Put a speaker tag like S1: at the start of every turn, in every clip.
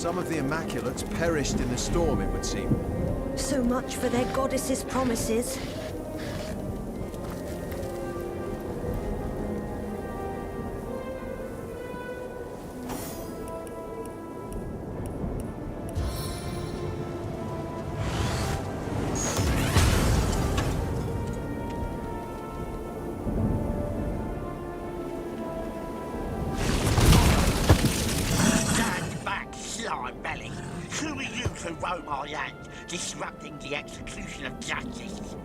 S1: Some of the Immaculates perished in the storm, it would seem.
S2: So much for their goddess's promises.
S3: Disrupting the execution of justice.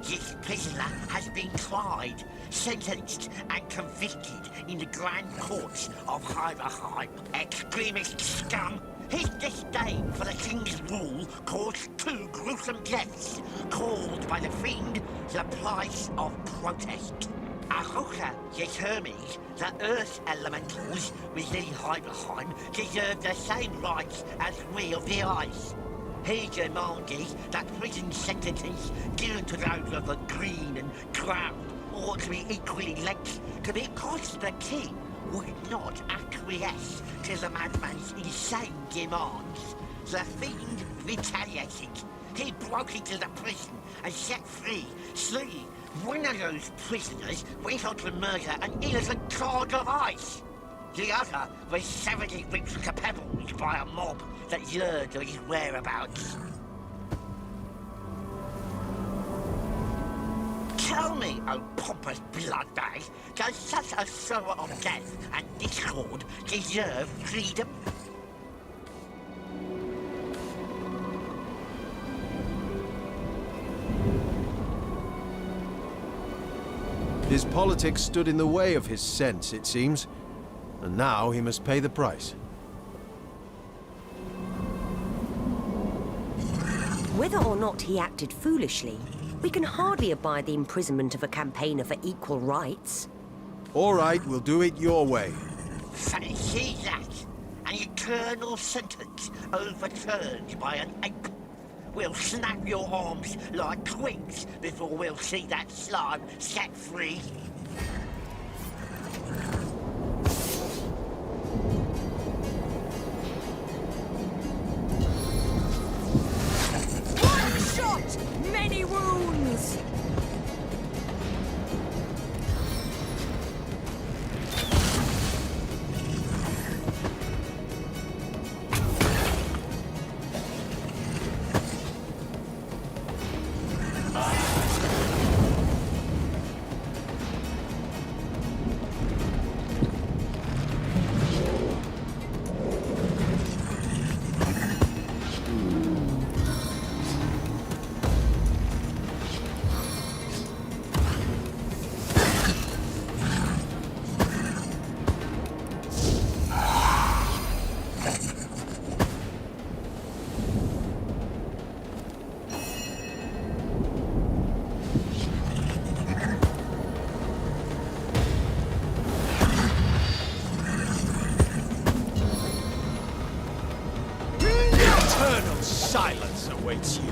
S3: This prisoner has been tried, sentenced, and convicted in the Grand Courts of Hiberheim. Extremist scum! His disdain for the king's rule caused 2 gruesome deaths, called by the fiend the price of protest. Ahoka determines that Earth elementals within Hiberheim deserve the same rights as we of the ice. He demanded that prison sentences given to those of the green and crown ought to be equally length because the king would not acquiesce to the madman's insane demands. The fiend retaliated. He broke into the prison and set free 3. One of those prisoners went on to murder an innocent child of ice. The other was savagely ripped to pebbles by a mob that yearned for his whereabouts. Tell me, oh pompous bloodbag, does such a sower of death and discord deserve freedom?
S1: His politics stood in the way of his sense, it seems. And now he must pay the price.
S2: Whether or not he acted foolishly, we can hardly abide the imprisonment of a campaigner for equal rights.
S1: All right, we'll do it your way.
S3: Fancy that! An eternal sentence overturned by an ape. We'll snap your arms like twigs before we'll see that slime set free.
S2: One shot, many wounds!
S1: Eternal silence awaits you.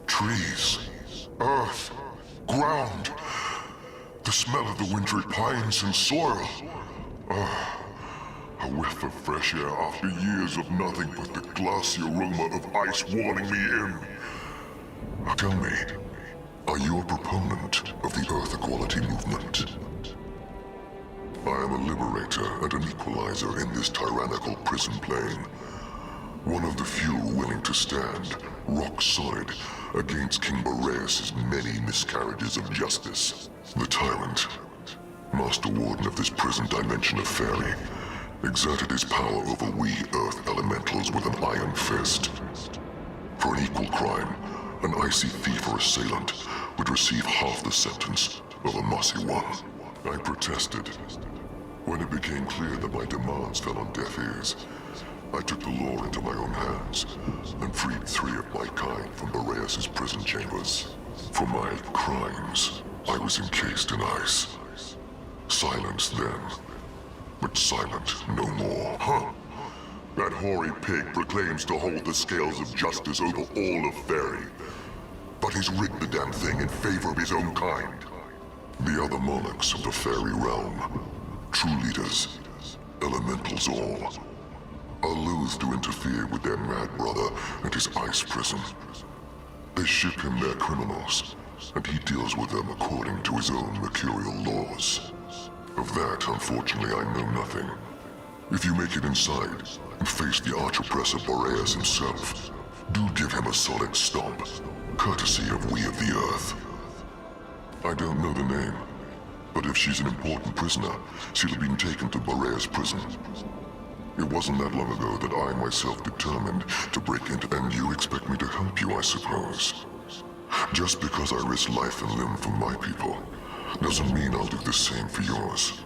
S4: Trees, earth, ground, the smell of the wintry pines and soil. A whiff of fresh air after years of nothing but the glassy aroma of ice warming me in. Tell me, are you a proponent of the Earth Equality movement? I am a liberator and an equalizer in this tyrannical prison plane. One of the few willing to stand, rock solid, against King Boreas' many miscarriages of justice. The tyrant, Master Warden of this prison dimension of Fairy, exerted his power over we Earth elementals with an iron fist. For an equal crime, an icy thief or assailant would receive half the sentence of a mossy one. I protested. When it became clear that my demands fell on deaf ears, I took the law into my own hands and freed 3 of my kind from Boreas' prison chambers. For my crimes, I was encased in ice. Silenced then, but silent no more. Huh? That hoary pig proclaims to hold the scales of justice over all of Fairy, but he's rigged the damn thing in favor of his own kind. The other monarchs of the Fairy realm, true leaders, elementals all, are loath to interfere with their mad brother and his ice prison. They ship him their criminals, and he deals with them according to his own mercurial laws. Of that, unfortunately, I know nothing. If you make it inside and face the arch-oppressor Boreas himself, do give him a solid stomp, courtesy of we of the Earth. I don't know the name, but if she's an important prisoner, she'll have been taken to Boreas prison. It wasn't that long ago that I myself determined to break into, and you expect me to help you, I suppose. Just because I risk life and limb for my people, doesn't mean I'll do the same for yours.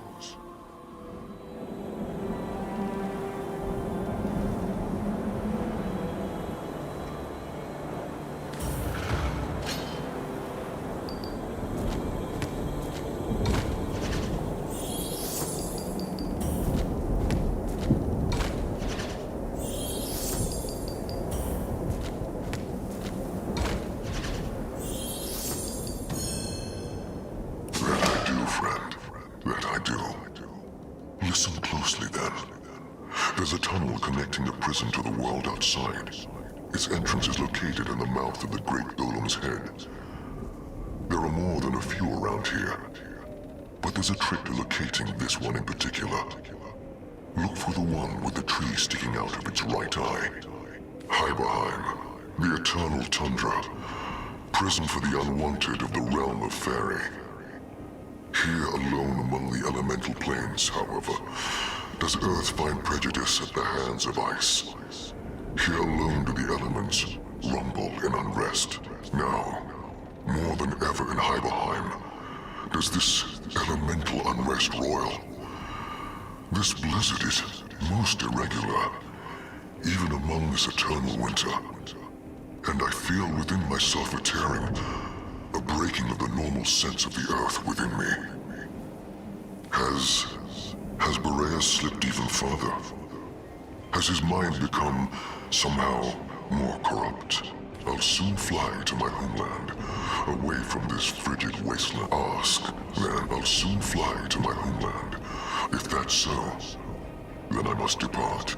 S4: Listen closely, then. There's a tunnel connecting the prison to the world outside. Its entrance is located in the mouth of the Great Golem's head. There are more than a few around here, but there's a trick to locating this one in particular. Look for the one with the tree sticking out of its right eye. Hiberheim, the eternal tundra, prison for the unwanted of the realm of Fairy. Here alone among the elemental planes, however, does Earth find prejudice at the hands of ice. Here alone do the elements rumble in unrest. Now, more than ever in Hiberheim, does this elemental unrest roil. This blizzard is most irregular, even among this eternal winter. And I feel within myself a tearing, a breaking of the normal sense of the Earth within me. Has Boreas slipped even further? Has his mind become somehow more corrupt? I'll soon fly to my homeland, away from this frigid wasteland. Ask, then I'll soon fly to my homeland. If that's so, then I must depart.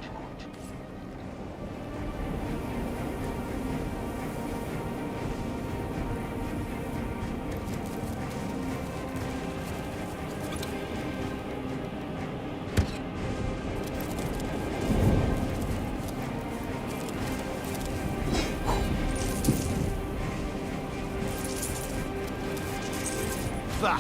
S1: Bah!